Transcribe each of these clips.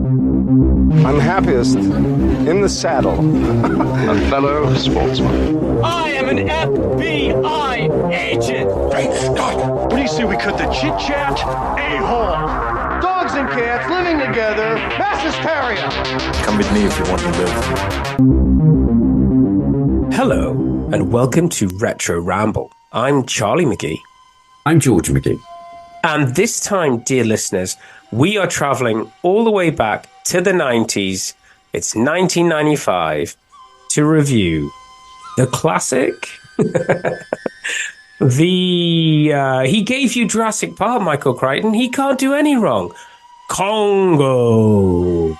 I'm happiest in the saddle. A fellow sportsman. I am an FBI agent. Great Scott! What do you say we cut the chit-chat? A-hole. Dogs and cats living together. Mass hysteria. Come with me if you want to live. Hello, and welcome to Retro Ramble. I'm Charlie McGee. I'm George McGee. And this time, dear listeners, we are traveling all the way back to the 90s. It's 1995 to review the classic. He gave you Jurassic Park, Michael Crichton. He can't do any wrong. Congo.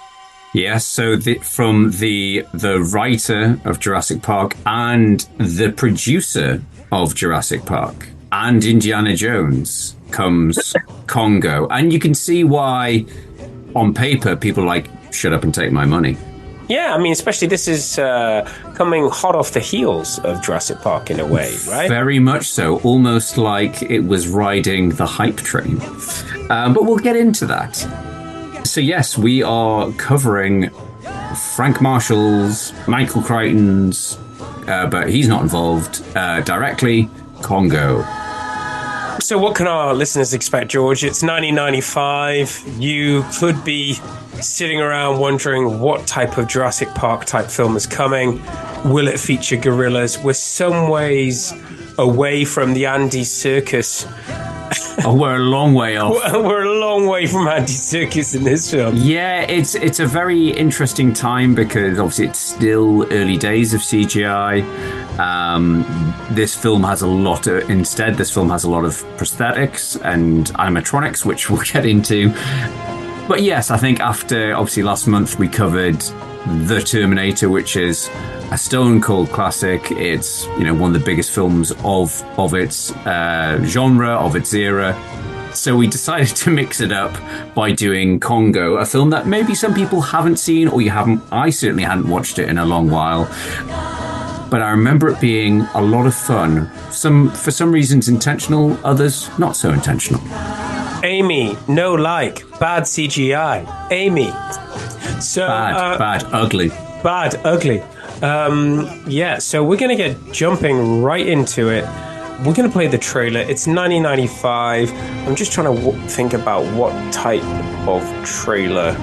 Yes, so from the writer of Jurassic Park and the producer of Jurassic Park and Indiana Jones comes Congo. And you can see why, on paper, people are like, shut up and take my money. Yeah, I mean, especially this is coming hot off the heels of Jurassic Park in a way, right? Very much so. Almost like it was riding the hype train. But we'll get into that. So yes, we are covering Frank Marshall's, Michael Crichton's, but he's not involved directly, Congo. So what can our listeners expect, George? It's 1995. You could be sitting around wondering what type of Jurassic Park type film is coming. Will it feature gorillas? We're some ways away from the Andes Circus. Oh, we're a long way off. We're a long way from Andes Circus in this film. Yeah, it's a very interesting time because obviously it's still early days of CGI. This film has a lot of prosthetics and animatronics, which we'll get into. But yes, I think after obviously last month we covered The Terminator, which is a stone cold classic. It's, you know, one of the biggest films of its genre, of its era. So we decided to mix it up by doing Congo, a film that maybe some people haven't seen or you haven't. I certainly hadn't watched it in a long while. But I remember it being a lot of fun. For some reasons intentional, others not so intentional. Amy, no like, bad CGI. Amy. So bad, ugly. Bad, ugly. Yeah, so we're going to get jumping right into it. We're going to play the trailer. It's 1995. I'm just trying to think about what type of trailer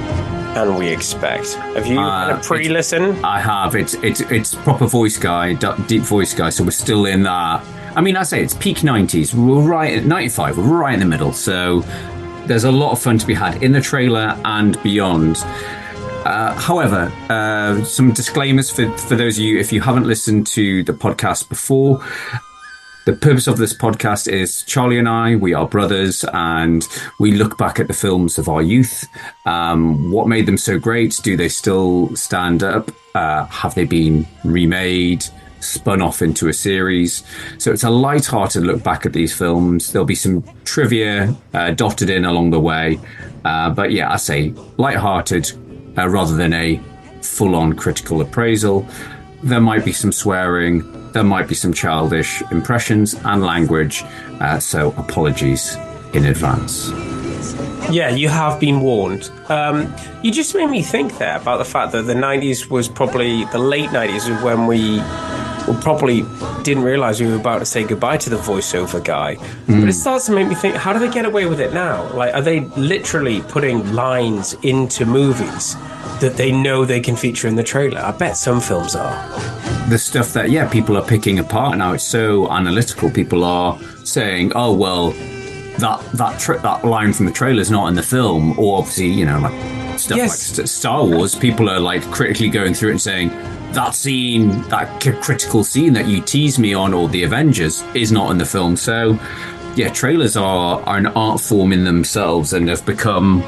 can we expect. Have you had a pre-listen? I have. It's proper voice guy, deep voice guy, so we're still in that. I mean, I say it's peak 90s. We're right at 95. We're right in the middle. So there's a lot of fun to be had in the trailer and beyond. However, some disclaimers for those of you, if you haven't listened to the podcast before. The purpose of this podcast is Charlie and I, we are brothers, and we look back at the films of our youth. What made them so great? Do they still stand up? Have they been remade, spun off into a series? So it's a light-hearted look back at these films. There'll be some trivia dotted in along the way. But yeah, I say light-hearted rather than a full-on critical appraisal. There might be some swearing. There might be some childish impressions and language, so apologies in advance. Yeah, you have been warned. You just made me think there about the fact that the 90s was probably the late 90s when we probably didn't realise we were about to say goodbye to the voiceover guy. But it starts to make me think, how do they get away with it now? Like, are they literally putting lines into movies that they know they can feature in the trailer? I bet some films are. The stuff that, people are picking apart now, it's so analytical. People are saying, oh, well, that line from the trailer is not in the film. Or obviously, like stuff like Star Wars, people are like critically going through it and saying, that scene, that critical scene that you tease me on, or the Avengers, is not in the film. So, trailers are an art form in themselves and have become...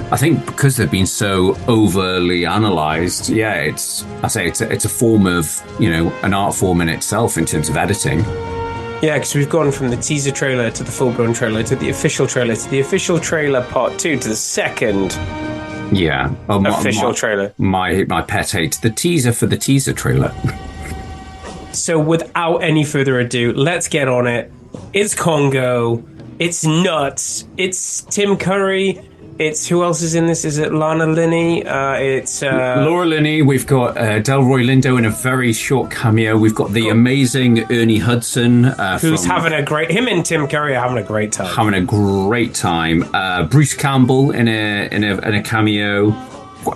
I think because they've been so overly analysed, it's a form of, an art form in itself in terms of editing. Yeah, because we've gone from the teaser trailer to the full-blown trailer to the official trailer to the official trailer part 2 to the second official trailer. My pet hate, the teaser for the teaser trailer. So without any further ado, let's get on it. It's Congo. It's nuts. It's Tim Curry. It's who else is in this? Is it Lana Linney? It's Laura Linney. We've got Delroy Lindo in a very short cameo. We've got the amazing Ernie Hudson, who's having a great. Him and Tim Curry are having a great time. Having a great time. Bruce Campbell in a cameo.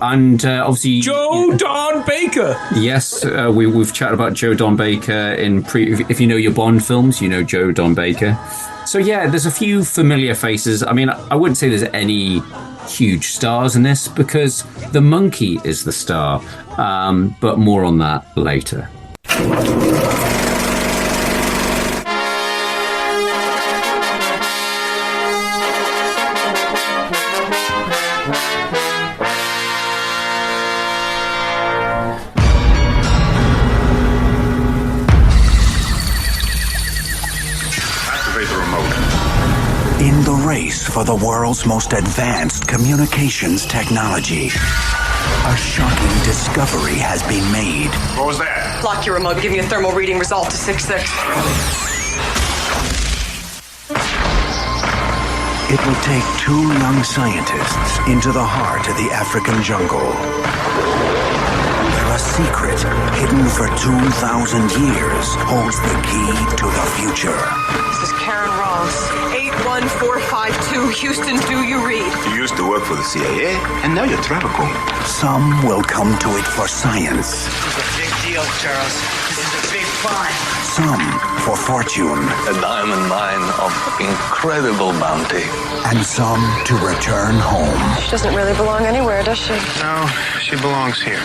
And obviously Joe Don Baker. Yes, we've chatted about Joe Don Baker if you know your Bond films, you know Joe Don Baker. So yeah, there's a few familiar faces. I mean, I wouldn't say there's any huge stars in this because the monkey is the star, but more on that later. In the race for the world's most advanced communications technology, a shocking discovery has been made. What was that? Lock your remote. Give me a thermal reading result to 6.6. It will take two young scientists into the heart of the African jungle, where a secret hidden for 2,000 years holds the key to the future. This is Karen Ross. 81452. Houston, do you read? You used to work for the CIA, and now you're Travico. Some will come to it for science. This is a big deal, Charles. This is a big find. Some for fortune. A diamond mine of incredible bounty. And some to return home. She doesn't really belong anywhere, does she? No, she belongs here.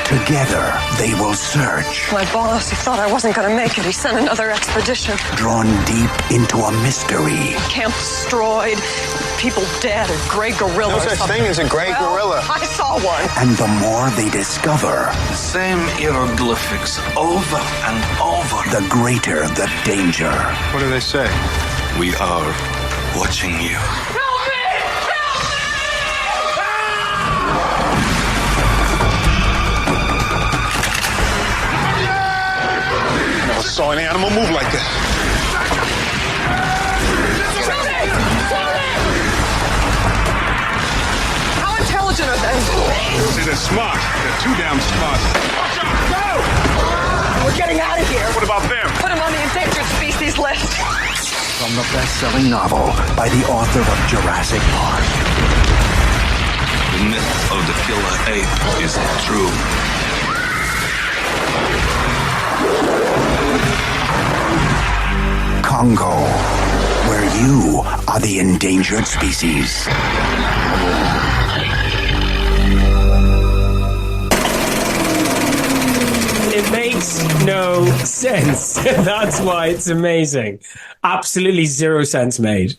Together, they will search. My boss, he thought I wasn't going to make it. He sent another expedition. Drawn deep into a mystery. Camp destroyed, people dead, a gray gorilla. No such thing as a gray gorilla. I saw one. And the more they discover, The same hieroglyphics over and over. the greater the danger. What do they say? We are watching you. Never saw any animal move like this. How intelligent are they? See, they're smart. They're too damn smart. Watch out! Go! We're getting out of here. What about them? Put him on the endangered species list. From the best-selling novel by the author of Jurassic Park. The myth of the killer ape is true. Congo, where you are the endangered species. It makes no sense. That's why it's amazing. Absolutely zero sense made.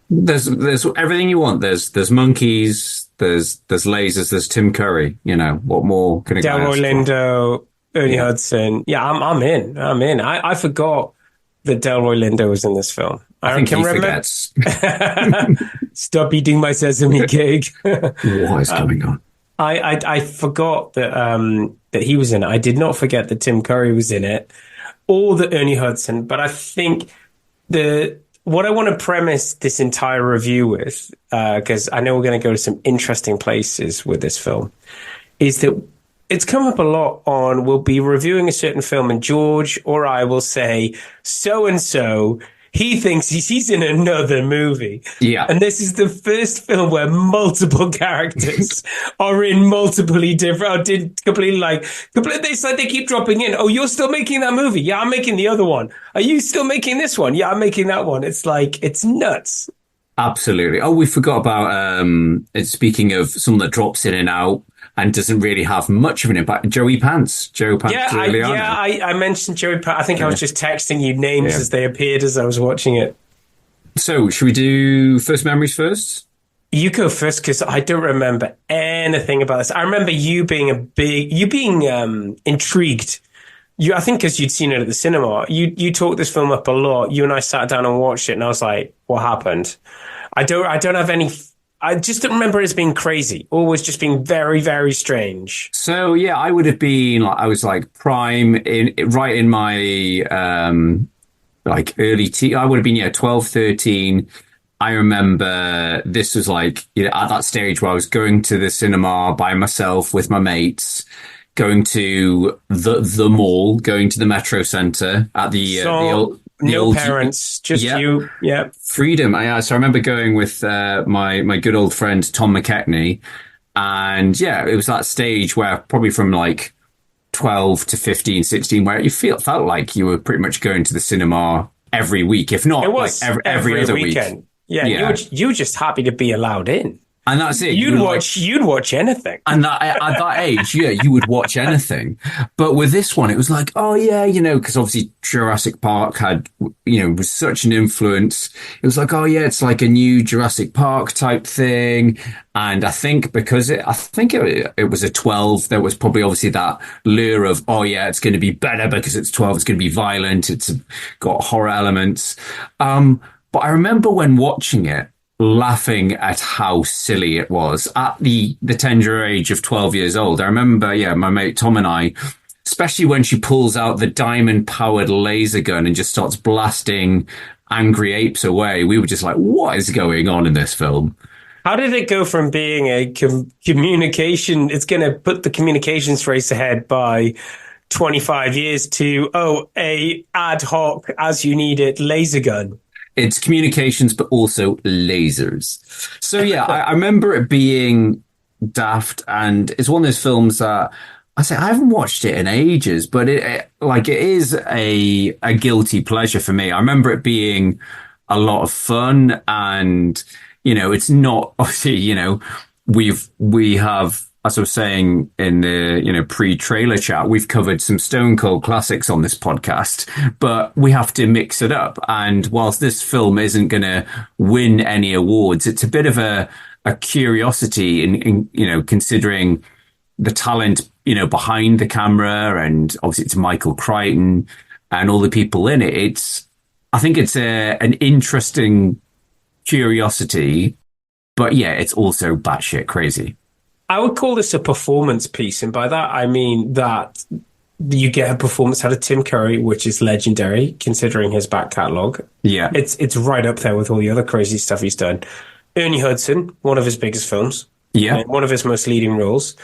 There's everything you want. There's monkeys. There's lasers. There's Tim Curry. You know what more can it Delroy Lindo, Ernie Hudson. Yeah, I'm in. I forgot that Delroy Lindo was in this film. I think he forgets. Stop eating my sesame cake. What is going on? I forgot that that he was in it. I did not forget that Tim Curry was in it, or that Ernie Hudson. But I think what I want to premise this entire review with, because I know we're going to go to some interesting places with this film, is that it's come up a lot on, we'll be reviewing a certain film and George or I will say, so-and-so, he thinks he's in another movie. Yeah. And this is the first film where multiple characters are in multiply different, or did completely it's like they keep dropping in. Oh, you're still making that movie? Yeah, I'm making the other one. Are you still making this one? Yeah, I'm making that one. It's like, it's nuts. Absolutely. Oh, we forgot about, speaking of someone that drops in and out and doesn't really have much of an impact, Joey Pants. I mentioned Joey Pants. I think I was just texting you names as they appeared as I was watching it. So, should we do first memories first? You go first, because I don't remember anything about this. I remember you being intrigued. I think because you'd seen it at the cinema. You talked this film up a lot. You and I sat down and watched it, and I was like, what happened? I don't have any... I just don't remember it as being crazy. Always just being very, very strange. So, yeah, I would have been, I was like prime, right in my, early teen. I would have been, 12, 13. I remember this was like, at that stage where I was going to the cinema by myself with my mates, going to the mall, going to the Metro Centre at the old parents, just you. Yeah. Freedom. So I remember going with my good old friend Tom McKechnie, and it was that stage where probably from like 12 to 15, 16, where you felt like you were pretty much going to the cinema every week, if not, it was like every other weekend. Week. Yeah. You were just happy to be allowed in. And that's it. You'd watch anything. And at that age, you would watch anything. But with this one, it was like, oh yeah, because obviously Jurassic Park had, was such an influence. It was like, oh yeah, it's like a new Jurassic Park type thing. And I think because it was a 12, there was probably obviously that lure of, oh yeah, it's going to be better because it's 12, it's going to be violent, it's got horror elements. But I remember when watching it, laughing at how silly it was at the tender age of 12 years old. I remember, my mate Tom and I, especially when she pulls out the diamond-powered laser gun and just starts blasting angry apes away, we were just like, what is going on in this film? How did it go from being a communication, it's going to put the communications race ahead by 25 years to, a ad hoc, as you need it, laser gun? It's communications, but also lasers. So I remember it being daft, and it's one of those films that I haven't watched it in ages, but it is a guilty pleasure for me. I remember it being a lot of fun, and it's not obviously we have. As I was saying in the, pre-trailer chat, we've covered some Stone Cold classics on this podcast, but we have to mix it up. And whilst this film isn't going to win any awards, it's a bit of a curiosity in considering the talent, behind the camera, and obviously it's Michael Crichton and all the people in it. I think it's an interesting curiosity, but it's also batshit crazy. I would call this a performance piece, and by that I mean that you get a performance out of Tim Curry, which is legendary considering his back catalogue. Yeah, it's right up there with all the other crazy stuff he's done. Ernie Hudson, one of his biggest films. Yeah, one of his most leading roles.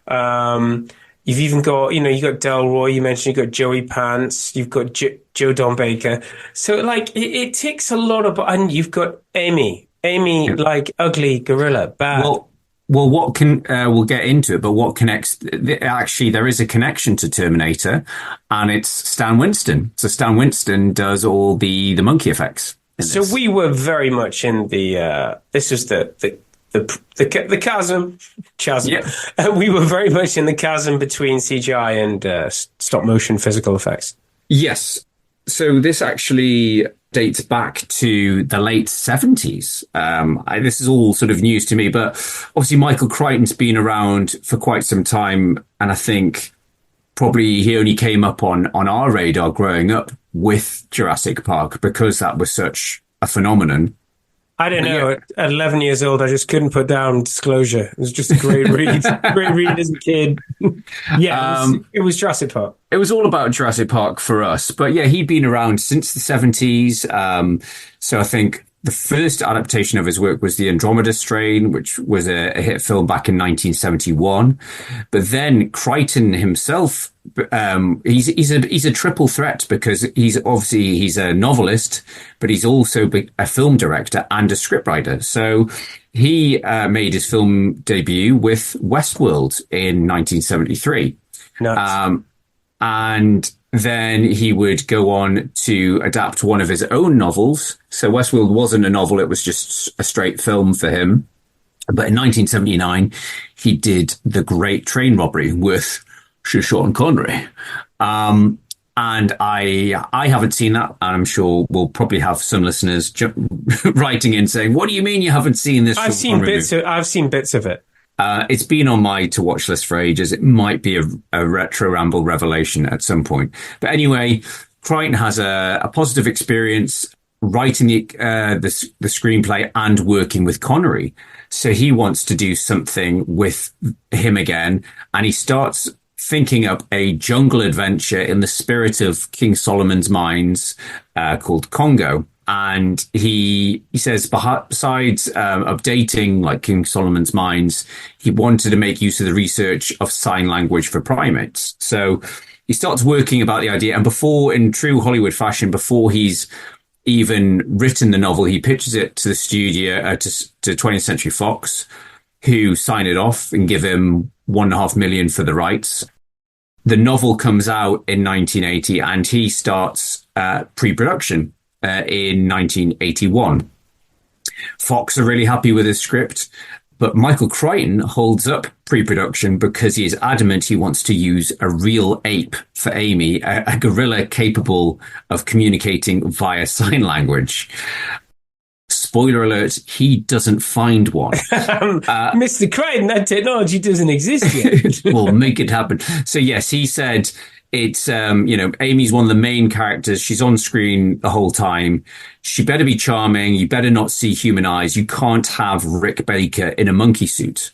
You've even got, you got Delroy. You mentioned you got Joey Pants. You've got Joe Don Baker. So it ticks a lot of, and you've got Amy, like ugly gorilla, bad. Well, what can we'll get into it, but what connects? Actually, there is a connection to Terminator, and it's Stan Winston. So Stan Winston does all the monkey effects. So we were very much in the. This was the chasm. Yeah. We were very much in the chasm between CGI and stop motion physical effects. Yes. So this actually dates back to the late 70s. This is all sort of news to me, but obviously Michael Crichton's been around for quite some time, and I think probably he only came up on our radar growing up with Jurassic Park because that was such a phenomenon. I don't know. At 11 years old, I just couldn't put down Disclosure. It was just a great read. Great read as a kid. It was Jurassic Park. It was all about Jurassic Park for us. But he'd been around since the 70s. So I think the first adaptation of his work was The Andromeda Strain, which was a hit film back in 1971. But then Crichton himself, he's a triple threat because he's a novelist, but he's also a film director and a scriptwriter. So he made his film debut with Westworld in 1973. Nuts. And then he would go on to adapt one of his own novels. So Westworld wasn't a novel, it was just a straight film for him. But in 1979, he did The Great Train Robbery with Sean Connery. And I haven't seen that, and I'm sure we'll probably have some listeners writing in saying, "What do you mean you haven't seen this?" I've seen bits of it. It's been on my to watch list for ages. It might be a retro Ramble revelation at some point. But anyway, Crichton has a positive experience writing the screenplay and working with Connery. So he wants to do something with him again, and he starts thinking up a jungle adventure in the spirit of King Solomon's Mines called Congo. And he says, besides updating like King Solomon's mines, he wanted to make use of the research of sign language for primates. So he starts working about the idea. And before, in true Hollywood fashion, before he's even written the novel, he pitches it to the studio, to 20th Century Fox, who sign it off and give him $1.5 million for the rights. The novel comes out in 1980 and he starts pre-production in 1981. Fox are really happy with his script, but Michael Crichton holds up pre-production because he is adamant he wants to use a real ape for Amy, a gorilla capable of communicating via sign language. Spoiler alert, he doesn't find one. Mr. Crichton, that technology doesn't exist yet. We'll make it happen. So yes, he said it's, Amy's one of the main characters. She's on screen the whole time. She better be charming. You better not see human eyes. You can't have Rick Baker in a monkey suit.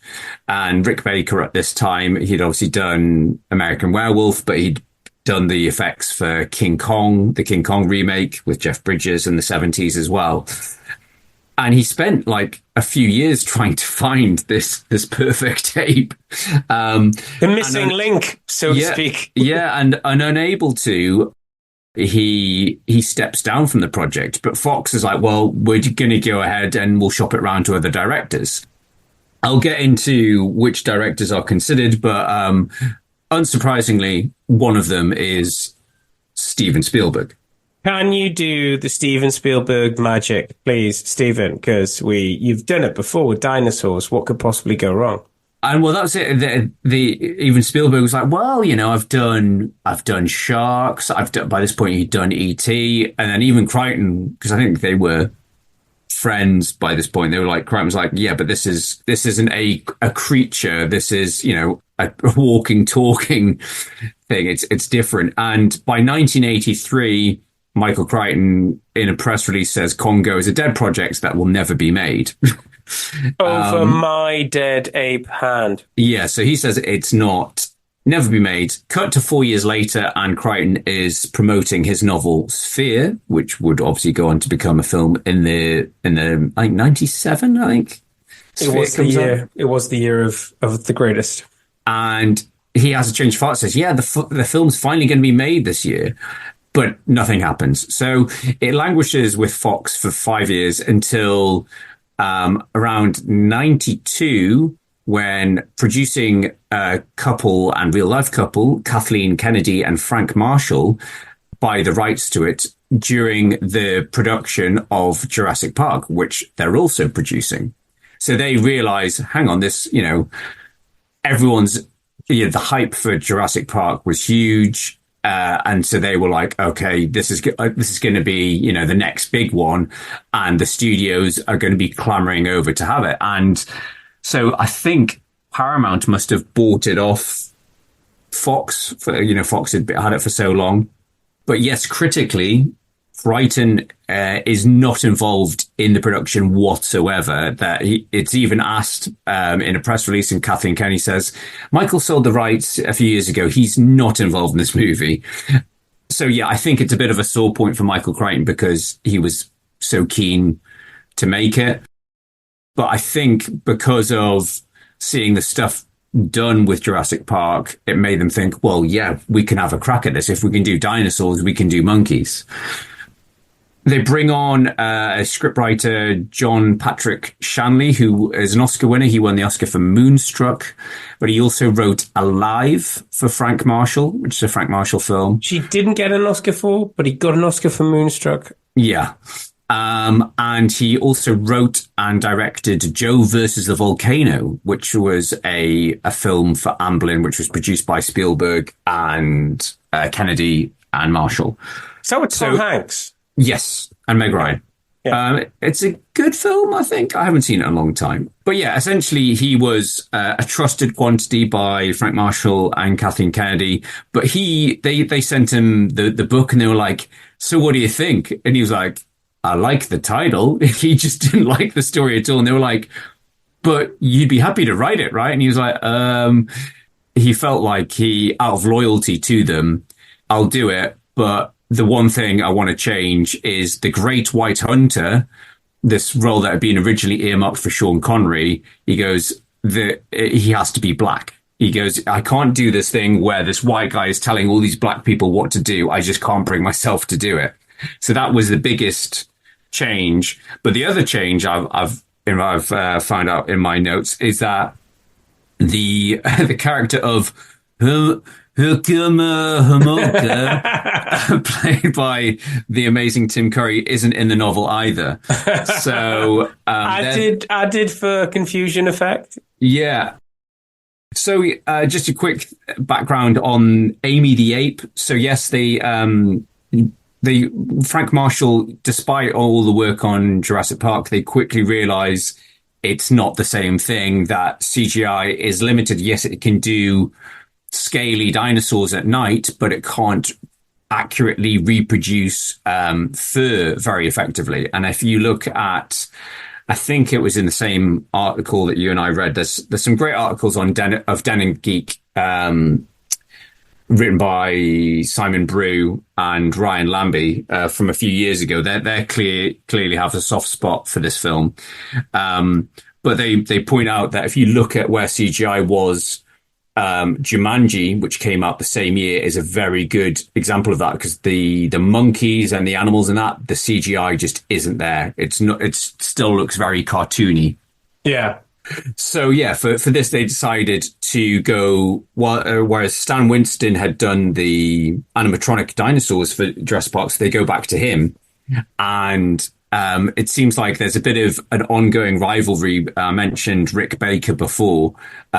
And Rick Baker at this time, he'd obviously done American Werewolf, but he'd done the effects for King Kong, the King Kong remake with Jeff Bridges in the 70s as well. And he spent like a few years trying to find this perfect ape. The missing link, so to speak. Yeah, and unable to, he steps down from the project. But Fox is like, well, we're going to go ahead and we'll shop it round to other directors. I'll get into which directors are considered, but unsurprisingly, one of them is Steven Spielberg. Can you do the Steven Spielberg magic, please, Steven? Because you've done it before with dinosaurs. What could possibly go wrong? And well, that's it. Even Spielberg was like, well, I've done sharks. By this point, he'd done E.T. And then even Crichton, because I think they were friends by this point. They were like, Crichton was like, yeah, but this isn't a creature. This is, a walking, talking thing. It's different. And by 1983, Michael Crichton, in a press release, says Congo is a dead project that will never be made. Over my dead ape hand. Yeah, so he says it's never be made. Cut to 4 years later, and Crichton is promoting his novel Sphere, which would obviously go on to become a film in the I think 97. I think it was the year. It was the year of the greatest. And he has a change of heart. Says, yeah, the film's finally going to be made this year. But nothing happens. So it languishes with Fox for 5 years until around 92, when producing a couple and real life couple, Kathleen Kennedy and Frank Marshall, buy the rights to it during the production of Jurassic Park, which they're also producing. So they realize, hang on, this, everyone's, the hype for Jurassic Park was huge. And so they were like, okay, this is going to be, the next big one. And the studios are going to be clamoring over to have it. And so I think Paramount must have bought it off Fox. Fox had it for so long. But yes, critically, Crichton is not involved in the production whatsoever. That it's even asked in a press release, and Kathleen Kennedy says, Michael sold the rights a few years ago. He's not involved in this movie. So yeah, I think it's a bit of a sore point for Michael Crichton because he was so keen to make it. But I think because of seeing the stuff done with Jurassic Park, it made them think, well, yeah, we can have a crack at this. If we can do dinosaurs, we can do monkeys. They bring on a scriptwriter, John Patrick Shanley, who is an Oscar winner. He won the Oscar for Moonstruck, but he also wrote Alive for Frank Marshall, which is a Frank Marshall film. She didn't get an Oscar for, but he got an Oscar for Moonstruck. Yeah. And he also wrote and directed Joe versus the Volcano, which was a film for Amblin, which was produced by Spielberg and Kennedy and Marshall. So it's Tom Hanks. Yes, and Meg Ryan. Yeah. It's a good film, I think. I haven't seen it in a long time. But yeah, essentially he was a trusted quantity by Frank Marshall and Kathleen Kennedy. But they sent him the book and they were like, so what do you think? And he was like, I like the title. He just didn't like the story at all. And they were like, but you'd be happy to write it, right? And he was like, he felt like out of loyalty to them, I'll do it. But the one thing I want to change is the Great White Hunter, this role that had been originally earmarked for Sean Connery. He goes, he has to be black. He goes, I can't do this thing where this white guy is telling all these black people what to do. I just can't bring myself to do it. So that was the biggest change. But the other change I've found out in my notes is that the character of Hamoka, played by the amazing Tim Curry, isn't in the novel either. So added for confusion effect. Yeah. So just a quick background on Amy the Ape. So yes, Frank Marshall, despite all the work on Jurassic Park, they quickly realize it's not the same thing, that CGI is limited. Yes, it can do scaly dinosaurs at night, but it can't accurately reproduce fur very effectively. And if you look at, I think it was in the same article that you and I read, there's some great articles on Den and Geek, written by Simon Brew and Ryan Lambie from a few years ago. They clearly have a soft spot for this film. But they point out that if you look at where CGI was, Jumanji, which came out the same year, is a very good example of that, because the monkeys and the animals and that, the CGI just isn't there. It still looks very cartoony. Yeah. So yeah, for this they decided to go, whereas Stan Winston had done the animatronic dinosaurs for Jurassic Park, so they go back to him. And it seems like there's a bit of an ongoing rivalry. I mentioned Rick Baker before,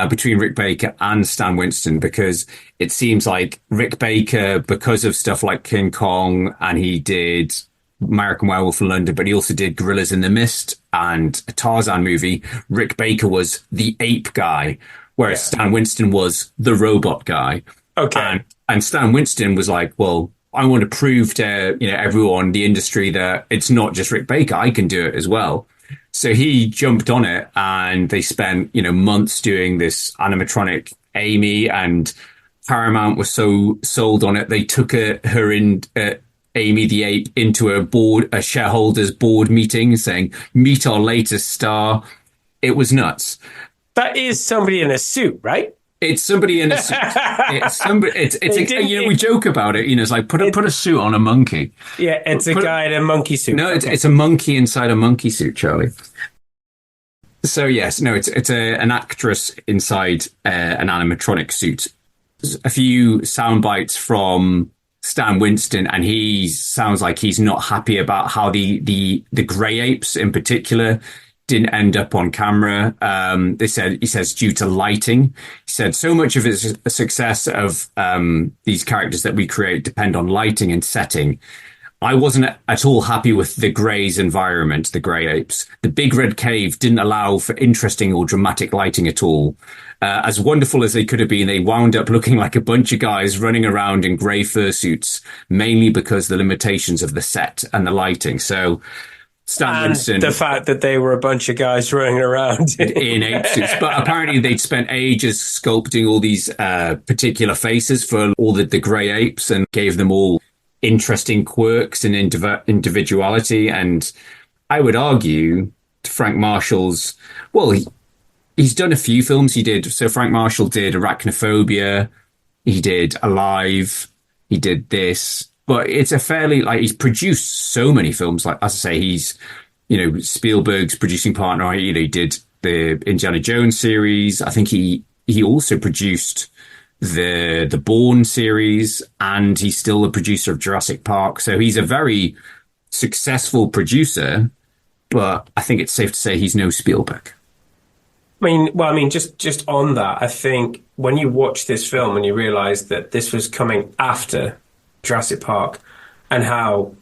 between Rick Baker and Stan Winston, because it seems like Rick Baker, because of stuff like King Kong, and he did American Werewolf in London, but he also did Gorillas in the Mist and a Tarzan movie. Rick Baker was the ape guy, whereas Stan Winston was the robot guy. Okay. And Stan Winston was like, well, I want to prove to everyone, the industry, that it's not just Rick Baker. I can do it as well. So he jumped on it, and they spent months doing this animatronic Amy, and Paramount was so sold on it, they took her in. Amy the Ape into a shareholders board meeting, saying, meet our latest star. It was nuts. That is somebody in a suit, right? It's somebody in a suit. It's somebody. We joke about it. It's like put a suit on a monkey. Yeah, it's a guy in a monkey suit. No, it's a monkey inside a monkey suit, Charlie. So yes, no, it's an actress inside an animatronic suit. A few sound bites from Stan Winston, and he sounds like he's not happy about how the grey apes in particular didn't end up on camera. He says due to lighting. He said so much of his success of these characters that we create depend on lighting and setting. I wasn't at all happy with the Grey's environment, the Grey apes. The big red cave didn't allow for interesting or dramatic lighting at all. As wonderful as they could have been, they wound up looking like a bunch of guys running around in grey fursuits, mainly because the limitations of the set and the lighting. So Stan Winston, the fact that they were a bunch of guys running around in ape suits, but apparently they'd spent ages sculpting all these particular faces for all the grey apes, and gave them all interesting quirks and individuality. And I would argue Frank Marshall's, he's done a few films. So Frank Marshall did Arachnophobia, he did Alive, he did this, but it's a fairly, he's produced so many films. Like, as I say, he's, Spielberg's producing partner. He did the Indiana Jones series. I think he also produced the Bourne series, and he's still the producer of Jurassic Park. So he's a very successful producer, but I think it's safe to say he's no Spielberg. Just on that, I think when you watch this film and you realize that this was coming after Jurassic Park, and how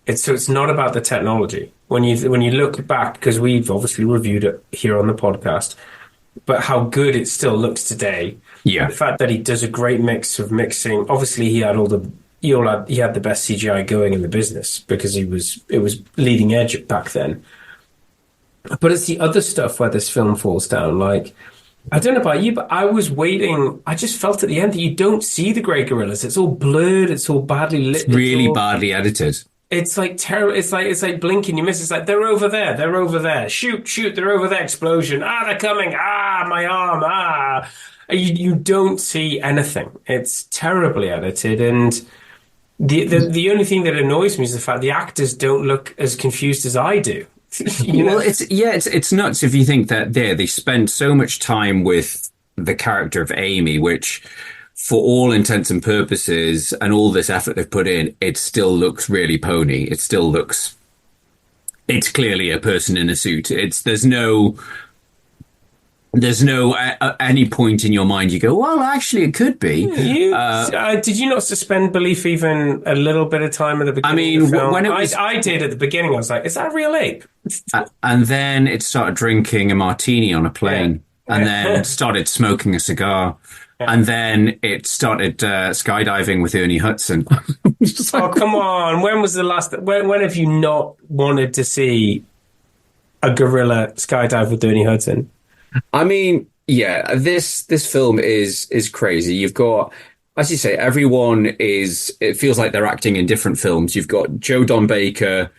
it's not about the technology. When you look back, because we've obviously reviewed it here on the podcast, but how good it still looks today. Yeah. The fact that he does a great mix of mixing. Obviously, he had the best CGI going in the business, because it was leading edge back then. But it's the other stuff where this film falls down, like I don't know about you, but I was waiting. I just felt at the end that you don't see the great gorillas. It's all blurred. It's all badly lit. It's really badly edited. It's like terrible. It's like blinking. You miss. It's like they're over there. They're over there. Shoot, shoot. They're over there. Explosion. Ah, they're coming. Ah, my arm. Ah. You don't see anything. It's terribly edited, and the only thing that annoys me is the fact the actors don't look as confused as I do. Well, it's nuts if you think that they spend so much time with the character of Amy, which, for all intents and purposes, and all this effort they've put in, it still looks really pony. It still looks. It's clearly a person in a suit. There's no any point in your mind you go, well, actually, it could be. Did you not suspend belief even a little bit of time at the beginning of the film? When it was, I did at the beginning. I was like, is that a real ape? And then it started drinking a martini on a plane, and then started smoking a cigar. Yeah. And then it started skydiving with Ernie Hudson. Oh, come on. When was the last... When have you not wanted to see a gorilla skydive with Ernie Hudson? I mean, yeah, this film is crazy. You've got, as you say, it feels like they're acting in different films. You've got Joe Don Baker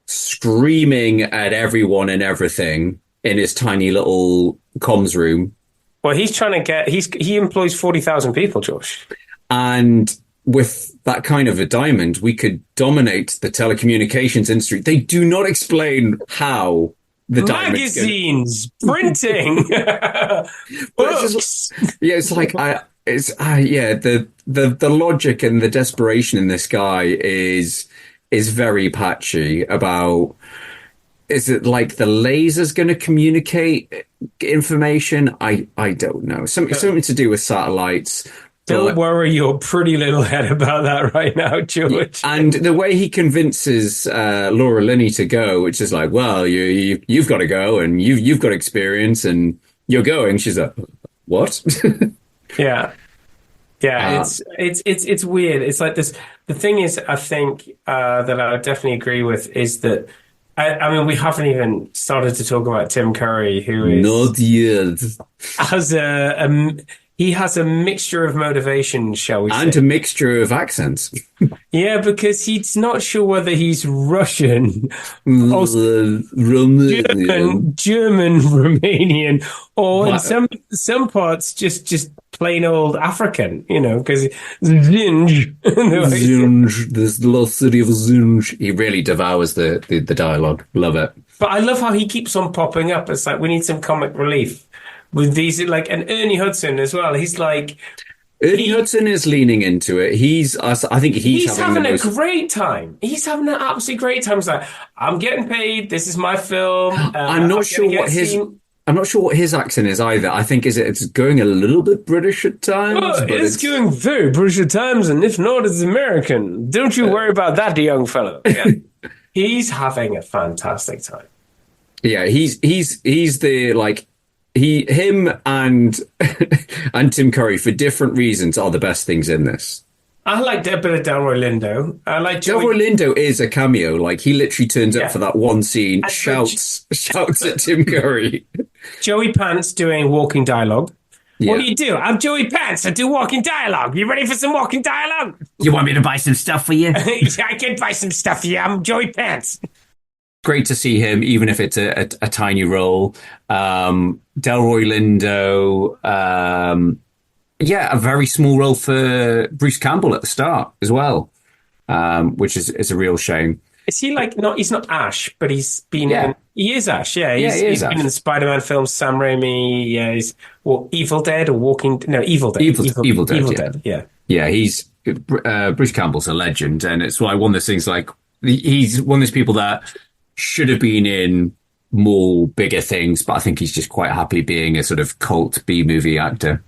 screaming at everyone and everything in his tiny little comms room. Well, he's trying to he employs 40,000 people, Josh. And with that kind of a diamond, we could dominate the telecommunications industry. They do not explain how the magazines, printing, books. It's like the logic and the desperation in this guy is very patchy about. Is it like the laser's going to communicate information? I don't know. Something to do with satellites. Don't worry your pretty little head about that right now, George. And the way he convinces Laura Linney to go, which is like, well, you've got to go, and you've got experience, and you're going. She's like, what? Yeah. It's weird. It's like this. The thing is, I think that I definitely agree with is that. I mean, we haven't even started to talk about Tim Curry, who is not yet. He has a mixture of motivation, shall we say, and a mixture of accents. Yeah, because he's not sure whether he's Russian, or German, Romanian, or in some parts just plain old African. Because Zinj. There's the lost city of Zinj. He really devours the dialogue. Love it. But I love how he keeps on popping up. It's like we need some comic relief. With these, and Ernie Hudson as well. He's like... Ernie Hudson is leaning into it. I think he's having a great time. He's having an absolutely great time. He's like, I'm getting paid. This is my film. I'm not sure what his accent is either. I think it's going a little bit British at times. Oh, it's going very British at times, and if not, it's American. Don't you worry about that, young fellow. Yeah. He's having a fantastic time. Yeah, he's the him and Tim Curry for different reasons are the best things in this. I like a bit of Delroy Lindo. Delroy Lindo is a cameo. Like he literally turns up for that one scene, shouts at Tim Curry. Joey Pants doing walking dialogue. Yeah. What do you do? I'm Joey Pants. I do walking dialogue. You ready for some walking dialogue? You want me to buy some stuff for you? Yeah, I can buy some stuff for you. I'm Joey Pants. Great to see him, even if it's a tiny role. Delroy Lindo, a very small role for Bruce Campbell at the start as well, which is a real shame. Is he he's not Ash, but he's been in... He is Ash, yeah. He's been in the Spider-Man films, Sam Raimi, he's Evil Dead or Walking... No, Evil Dead. Evil Dead, yeah. Yeah, he's... Bruce Campbell's a legend, and it's why one of those things he's one of those people that should have been in more bigger things, but I think he's just quite happily being a sort of cult B-movie actor.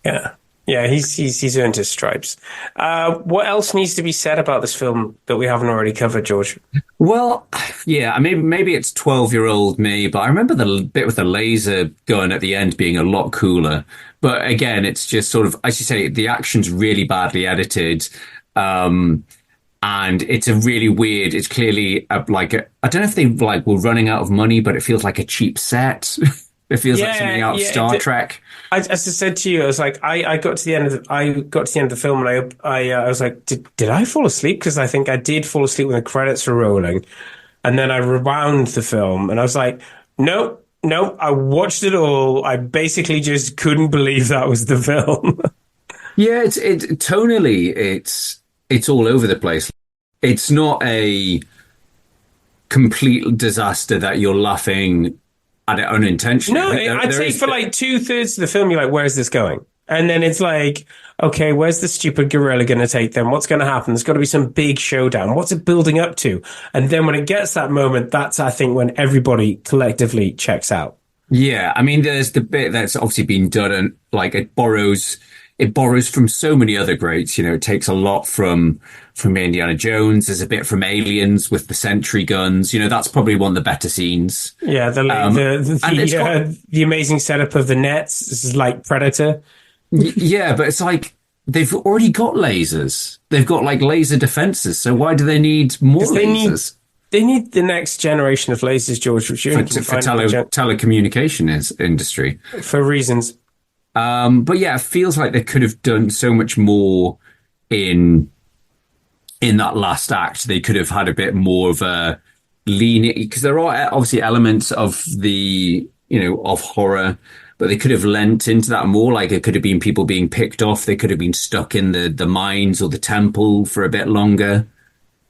Yeah, he's earned his stripes. What else needs to be said about this film that we haven't already covered, George? Well, yeah, maybe it's 12-year-old me, but I remember the bit with the laser gun at the end being a lot cooler. But again, it's just sort of, as you say, the action's really badly edited. And it's a really weird, it's clearly I don't know if they were running out of money, but it feels like a cheap set. It feels like something out of Star Trek. As I said to you, I was like, I got to the end of the film, and I was like, did I fall asleep? Because I think I did fall asleep when the credits were rolling, and then I rewound the film, and I was like, nope, I watched it all. I basically just couldn't believe that was the film. Yeah, it's tonally, it's all over the place. It's not a complete disaster that you're laughing at it unintentionally. No, I'd say for like 2/3 of the film, you're like, where's this going? And then it's like, okay, where's the stupid gorilla going to take them? What's going to happen? There's got to be some big showdown. What's it building up to? And then when it gets that moment, that's, I think, when everybody collectively checks out. Yeah, I mean, there's the bit that's obviously been done, and like it borrows from so many other greats. You know, it takes a lot from Indiana Jones. There's a bit from Aliens with the sentry guns. You know, that's probably one of the better scenes. Yeah, the amazing setup of the nets. This is like Predator. Yeah, but it's like they've already got lasers. They've got like laser defenses. So why do they need more lasers? They need the next generation of lasers, George, which you for telecommunication industry for reasons. But yeah, it feels like they could have done so much more in that last act. They could have had a bit more of a lean, because there are obviously elements of of horror, but they could have lent into that more. Like it could have been people being picked off. They could have been stuck in the mines or the temple for a bit longer.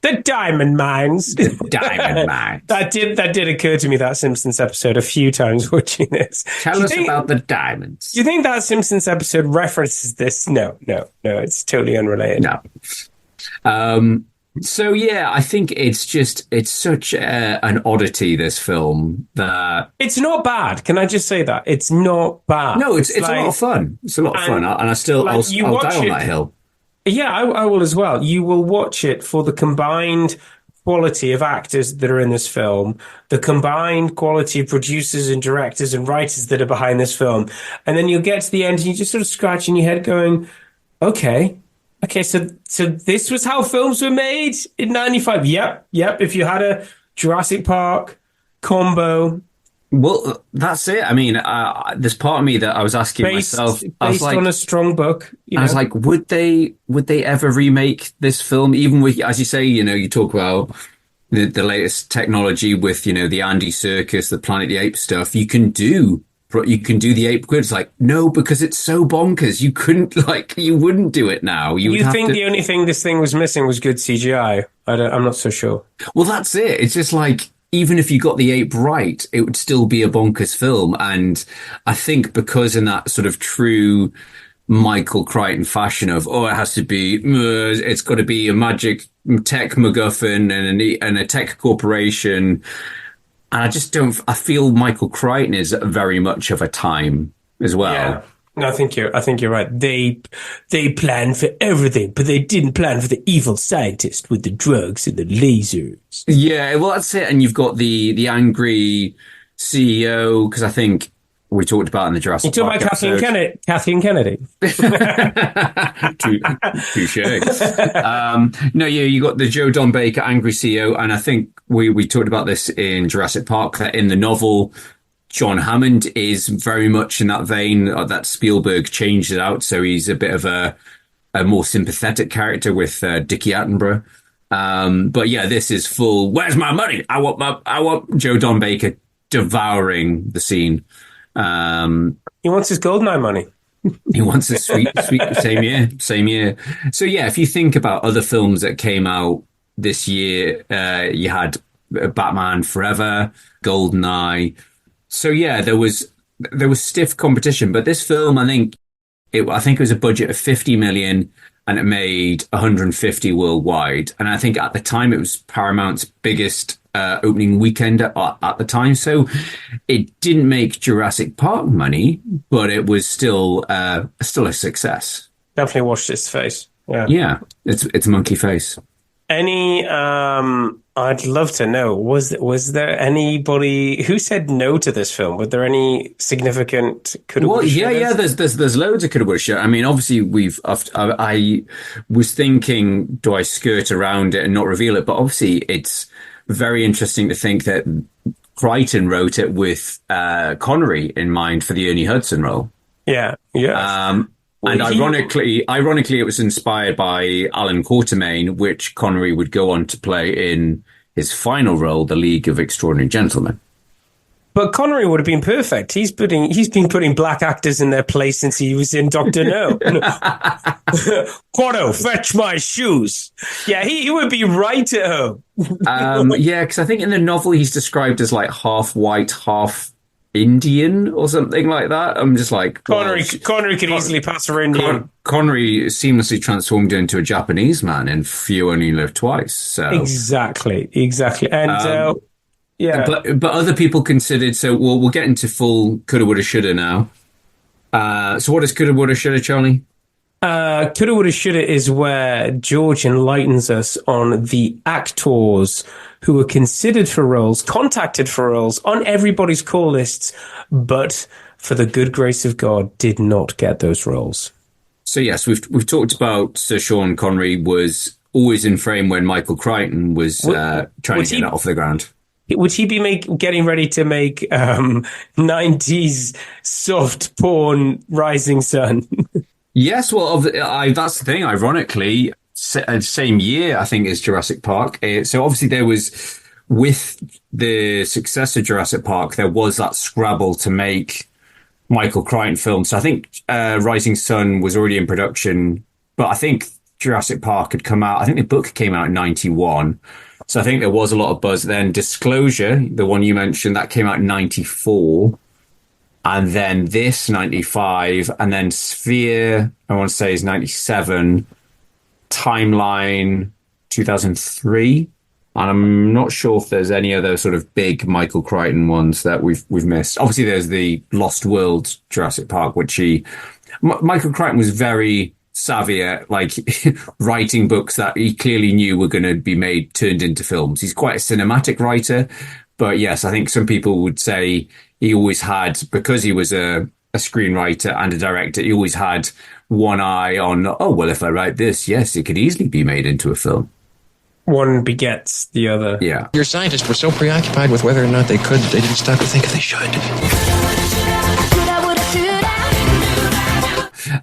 The diamond mines. The diamond mines. That did occur to me, that Simpsons episode, a few times watching this. Tell us about the diamonds. Do you think that Simpsons episode references this? No. It's totally unrelated. No. So yeah, I think it's such an oddity, this film, that it's not bad. Can I just say that it's not bad? No, it's like, a lot of fun. It's a lot of fun, and I'll die on that hill. Yeah, I will as well. You will watch it for the combined quality of actors that are in this film, the combined quality of producers and directors and writers that are behind this film. And then you'll get to the end and you just sort of scratching your head going, okay, so this was how films were made in 95. Yep. If you had a Jurassic Park combo. Well, that's it. I mean, there's part of me that I was asking myself, based on a strong book. I was like, would they ever remake this film? Even with, as you say, you talk about the latest technology with, the Andy Serkis, the Planet of the Apes stuff. You can do the ape quiz. It's like, no, because it's so bonkers. You couldn't, you wouldn't do it now. You think the only thing this thing was missing was good CGI? I'm not so sure. Well, that's it. It's just like, even if you got the ape right, it would still be a bonkers film. And I think because in that sort of true Michael Crichton fashion of, it has to be, it's got to be a magic tech MacGuffin and a tech corporation. And I feel Michael Crichton is very much of a time as well. Yeah. No, I think you're right. They planned for everything, but they didn't plan for the evil scientist with the drugs and the lasers. Yeah, well, that's it. And you've got the angry CEO, because I think we talked about in the Jurassic Park about Kathleen Kennedy. Touche. No, yeah, you got the Joe Don Baker angry CEO, and I think we talked about this in Jurassic Park, that in the novel, John Hammond is very much in that vein, that Spielberg changed it out. So he's a bit of a more sympathetic character with Dickie Attenborough. But yeah, this is full, where's my money? I want Joe Don Baker devouring the scene. He wants his GoldenEye money. He wants his sweet, same year. So yeah, if you think about other films that came out this year, you had Batman Forever, GoldenEye. So yeah, there was stiff competition, but this film, I think it was a budget of 50 million and it made 150 worldwide. And I think at the time it was Paramount's biggest opening weekend at the time. So it didn't make Jurassic Park money, but it was still a success. Definitely watched its face. Yeah, it's a monkey face. I'd love to know, was there anybody who said no to this film? Were there any significant coulda? Well, yeah. There's loads of coulda, woulda, shoulda. I mean, obviously I was thinking, do I skirt around it and not reveal it? But obviously, it's very interesting to think that Crichton wrote it with Connery in mind for the Ernie Hudson role. Yeah. And ironically, it was inspired by Alan Quatermain, which Connery would go on to play in his final role, The League of Extraordinary Gentlemen. But Connery would have been perfect. He's been putting black actors in their place since he was in Doctor No. Quado, fetch my shoes. Yeah, he would be right at home. Yeah, because I think in the novel he's described as like half white, half Indian or something like that. I'm just like... Connery could easily pass for Indian. Connery seamlessly transformed into a Japanese man in Few Only Live Twice. So Exactly. And... yeah, but other people considered. So we'll get into full coulda, woulda, shoulda now. So what is coulda, woulda, shoulda, Charlie? Coulda, woulda, shoulda is where George enlightens us on the actors who were considered for roles, contacted for roles on everybody's call lists, but for the good grace of God, did not get those roles. So yes, we've talked about Sir Sean Connery was always in frame when Michael Crichton was trying to get it off the ground. Would he be getting ready to make 90s soft porn Rising Sun? Yes, well, that's the thing. Ironically, same year, I think, as Jurassic Park. So obviously there was, with the success of Jurassic Park, there was that scrabble to make Michael Crichton films. So I think Rising Sun was already in production, but I think Jurassic Park had come out. I think the book came out in 91. So I think there was a lot of buzz then. Disclosure, the one you mentioned, that came out in 94. And then this, 95. And then Sphere, I want to say, is 97. Timeline, 2003. And I'm not sure if there's any other sort of big Michael Crichton ones that we've missed. Obviously, there's the Lost World Jurassic Park, which Michael Crichton was very savvy at like writing books that he clearly knew were going to be turned into films. He's quite a cinematic writer, but yes, I think some people would say he always had, because he was a screenwriter and a director, he always had one eye on, oh, well, if I write this, yes, it could easily be made into a film. One begets the other. Yeah. Your scientists were so preoccupied with whether or not they could, they didn't stop to think if they should.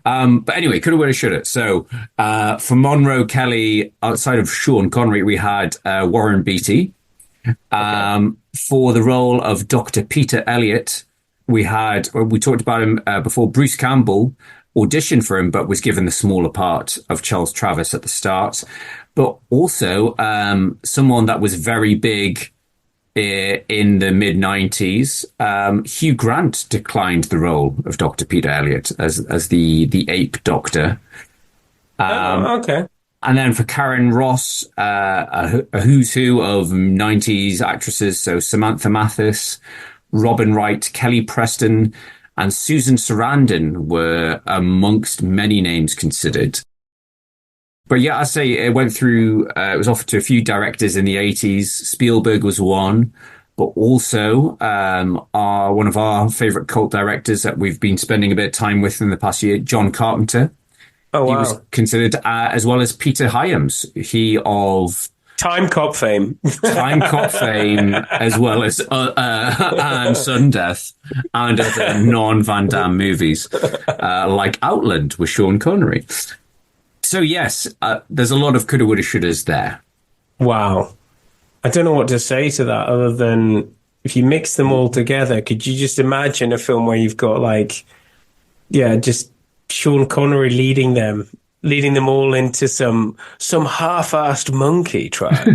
But anyway, coulda, woulda, shoulda. So for Monroe Kelly, outside of Sean Connery, we had Warren Beatty. For the role of Dr. Peter Elliott, we talked about him before. Bruce Campbell auditioned for him, but was given the smaller part of Charles Travis at the start. But also someone that was very big in the mid-90s, Hugh Grant declined the role of Dr. Peter Elliott as the ape doctor. Okay. And then for Karen Ross, a who's who of 90s actresses, so Samantha Mathis, Robin Wright, Kelly Preston, and Susan Sarandon were amongst many names considered. But yeah, I say it went through, it was offered to a few directors in the 80s. Spielberg was one, but also one of our favorite cult directors that we've been spending a bit of time with in the past year, John Carpenter. Oh, wow. He was considered, as well as Peter Hyams, he of Time Cop fame. Time Cop fame, as well as and Sudden Death and other non-Van Damme movies, like Outland with Sean Connery. So yes, there's a lot of coulda, woulda, shouldas there. Wow. I don't know what to say to that other than if you mix them all together, could you just imagine a film where you've got just Sean Connery leading them all into some half-assed monkey trial.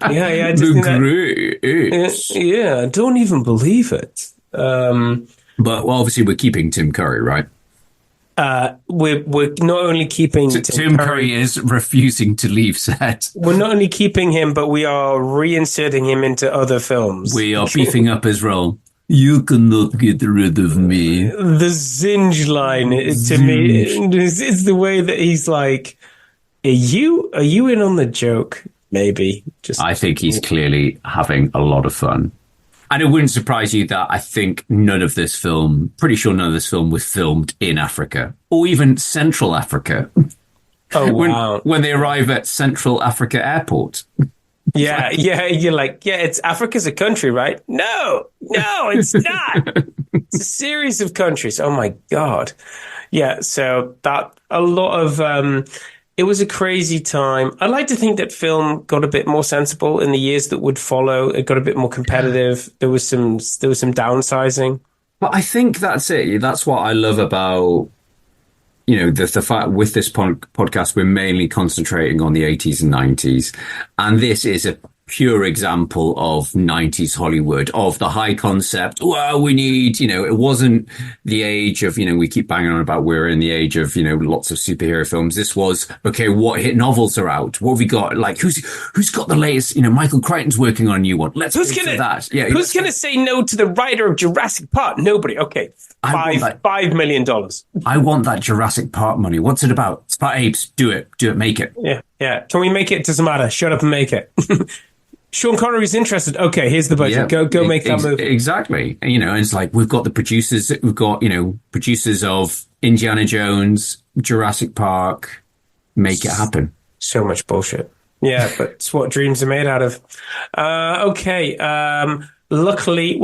I just think I don't even believe it. But obviously we're keeping Tim Curry, right? We're not only keeping Tim Curry is refusing to leave set. We're not only keeping him, but we are reinserting him into other films. We are beefing up his role. You cannot get rid of me. The Zinj line to me is the way that he's like, are you in on the joke? Maybe. I think he's clearly having a lot of fun. And it wouldn't surprise you that I think pretty sure none of this film was filmed in Africa or even Central Africa. Oh, wow. When they arrive at Central Africa Airport. Yeah, yeah. You're like, yeah, it's Africa's a country, right? No, it's not. It's a series of countries. Oh my God. Yeah. So that a lot of it was a crazy time. I like to think that film got a bit more sensible in the years that would follow. It got a bit more competitive. There was some downsizing. But I think that's it. That's what I love about, the fact with this podcast, we're mainly concentrating on the 80s and 90s. And this is a pure example of 90s Hollywood, of the high concept. Well, we need, it wasn't the age of, we keep banging on about we're in the age of, lots of superhero films. This was, okay, what hit novels are out? What have we got? Like, who's got the latest, Michael Crichton's working on a new one. Who's gonna that? Yeah. Who's going to say no to the writer of Jurassic Park? Nobody. Okay. $5 million. I want that Jurassic Park money. What's it about? It's about apes. Do it, make it. Yeah. Yeah. Can we make it? Doesn't matter. Shut up and make it. Sean Connery's interested. Okay, here's the budget. Yeah, go make that movie. Exactly. And it's like we've got the producers. We've got producers of Indiana Jones, Jurassic Park. Make it happen. So much bullshit. Yeah, but it's what dreams are made out of. Okay. Luckily,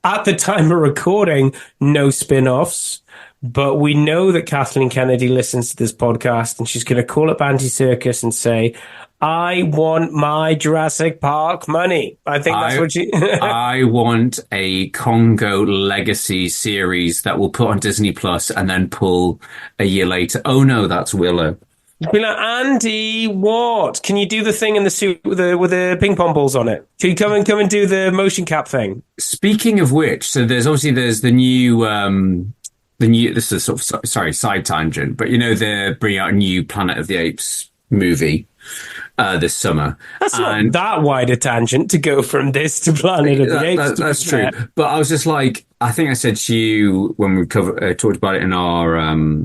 at the time of recording, no spin-offs. But we know that Kathleen Kennedy listens to this podcast, and she's going to call up Andy Serkis and say, I want my Jurassic Park money. I think that's what she... I want a Congo legacy series that we'll put on Disney Plus and then pull a year later. Oh no, that's Willow. Be like, Andy, what? Can you do the thing in the suit with the ping pong balls on it? Can you come and do the motion cap thing? Speaking of which, so there's the new... this is side tangent, but they're bringing out a new Planet of the Apes movie this summer. That's not that wide a tangent to go from this to Planet of the Apes. That's true. But I was just like, I think I said to you when we talked about it in our...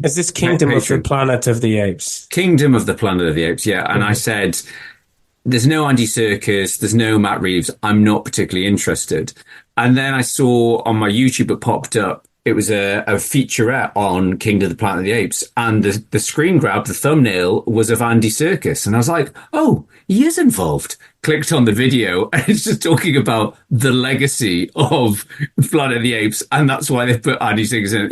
is this Kingdom of the Planet of the Apes? Kingdom of the Planet of the Apes, yeah. And I said, there's no Andy Serkis, there's no Matt Reeves, I'm not particularly interested. And then I saw on my YouTube, it popped up, it was a featurette on Kingdom of the Planet of the Apes, and the screen grab, the thumbnail, was of Andy Serkis. And I was like, oh, he is involved. Clicked on the video, and it's just talking about the legacy of Planet of the Apes, and that's why they put Andy Serkis in it.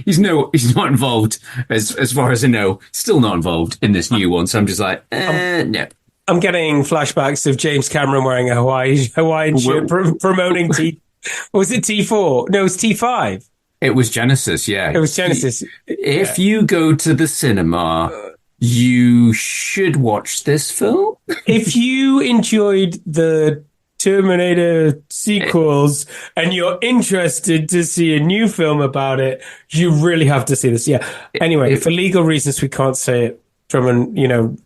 He's not involved, as far as I know, still not involved in this new one. So I'm just like, no. I'm getting flashbacks of James Cameron wearing a Hawaiian shirt promoting was it T4? No, it's T5. It was Genesis, yeah. It was Genesis. If you go to the cinema, you should watch this film. If you enjoyed the Terminator sequels and you're interested to see a new film about it, you really have to see this. Yeah. Anyway, for legal reasons, we can't say it from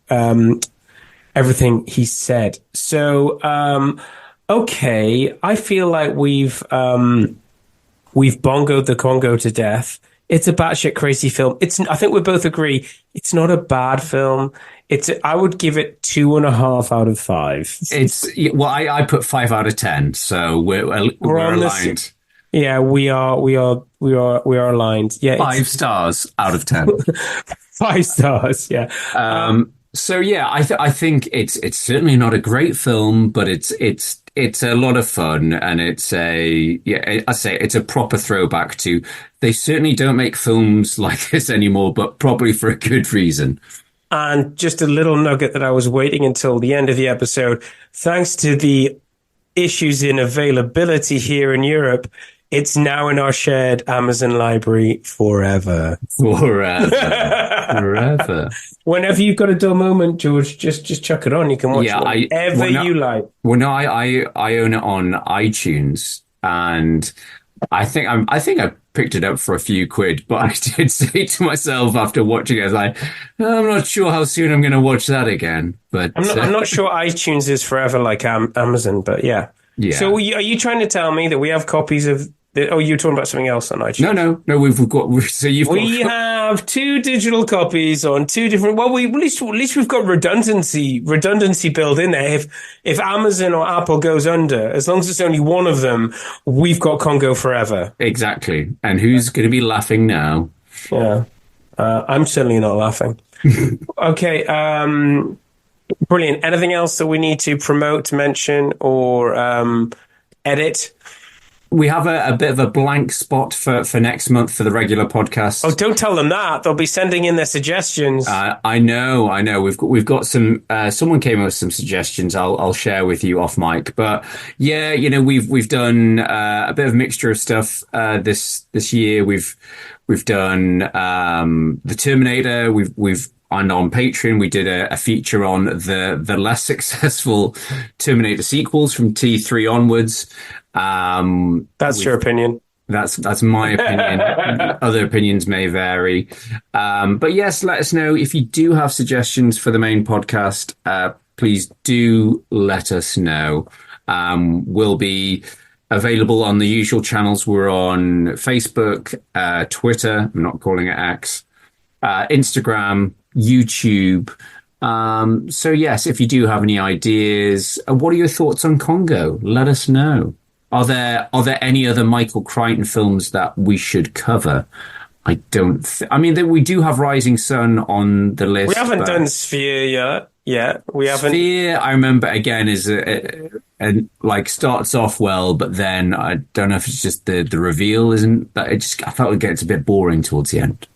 everything he said. So, okay, I feel like we've bongoed the Congo to death. It's a batshit crazy film. I think we both agree it's not a bad film. I would give it 2.5 out of 5. I put 5 out of 10. So we're aligned. Yeah, we are aligned. Yeah, 5 stars out of 10. 5 stars. Yeah. So yeah, I think it's certainly not a great film, but it's a lot of fun, and it's a proper throwback to, they certainly don't make films like this anymore, but probably for a good reason. And just a little nugget that I was waiting until the end of the episode, thanks to the issues in availability here in Europe, it's now in our shared Amazon library forever. Forever. Whenever you've got a dull moment, George, just chuck it on. You can watch whatever you like. Well, no, I own it on iTunes, and I think I picked it up for a few quid. But I did say to myself after watching it, I was like, I'm not sure how soon I'm going to watch that again. But I'm not sure iTunes is forever like Amazon. But yeah. Yeah. So are you trying to tell me that we have copies of? You're talking about something else on iTunes. No. We've got. So we have 2 digital copies on 2 different. Well, at least we've got redundancy built in there. If Amazon or Apple goes under, as long as it's only one of them, we've got Congo forever. Exactly. And who's going to be laughing now? Yeah, I'm certainly not laughing. Okay. Brilliant. Anything else that we need to promote, mention, or edit? We have a bit of a blank spot for next month for the regular podcast. Oh, don't tell them that. They'll be sending in their suggestions. I know. We've got some. Someone came up with some suggestions. I'll share with you off mic. But yeah, we've done a bit of a mixture of stuff this year. We've done the Terminator. And on Patreon, we did a feature on the less successful Terminator sequels from T3 onwards. That's your opinion. That's my opinion. Other opinions may vary. But yes, let us know if you do have suggestions for the main podcast. Please do let us know. We'll be available on the usual channels. We're on Facebook, Twitter. I'm not calling it X. Instagram, YouTube. So yes, if you do have any ideas, what are your thoughts on Congo? Let us know. Are there any other Michael Crichton films that we should cover? I don't. I mean, we do have Rising Sun on the list. We haven't done Sphere yet. Yeah, we haven't. Sphere, I remember again is like starts off well, but then I don't know if it's just the reveal isn't. That I felt it gets a bit boring towards the end.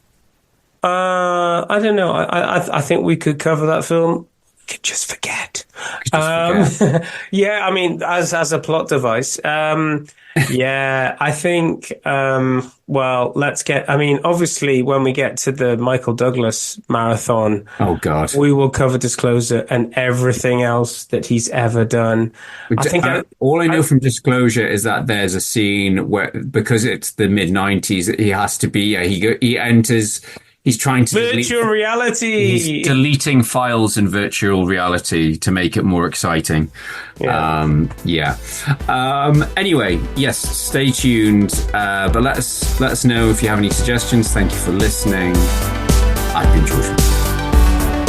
I don't know. I think we could cover that film. We could just forget. Yeah, I mean, as a plot device. Yeah, I think. Well, let's get. I mean, obviously, when we get to the Michael Douglas marathon, oh god, we will cover Disclosure and everything else that he's ever done. I think all I know from Disclosure is that there's a scene where, because it's the mid-90s, he has to be. He enters. He's trying to virtual reality. He's deleting files in virtual reality to make it more exciting. Yeah. Anyway, yes, stay tuned. But let us know if you have any suggestions. Thank you for listening. I've been George.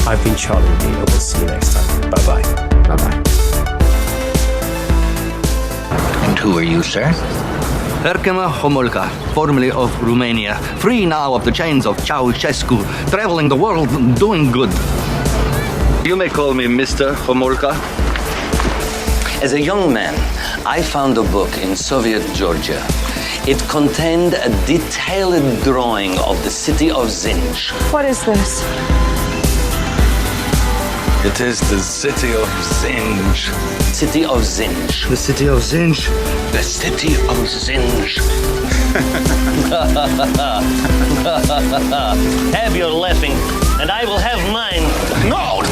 I've been Charlie D. We'll see you next time. Bye-bye. Bye-bye. And who are you, sir? Erkema Homolka, formerly of Romania, free now of the chains of Ceausescu, traveling the world, doing good. You may call me Mr. Homolka. As a young man, I found a book in Soviet Georgia. It contained a detailed drawing of the city of Zinj. What is this? It is the city of Zinj. City of Zinj. The city of Zinj. The city of Zinj. Have your laughing, and I will have mine. No,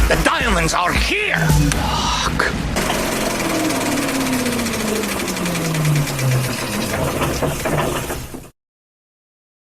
the diamonds are here.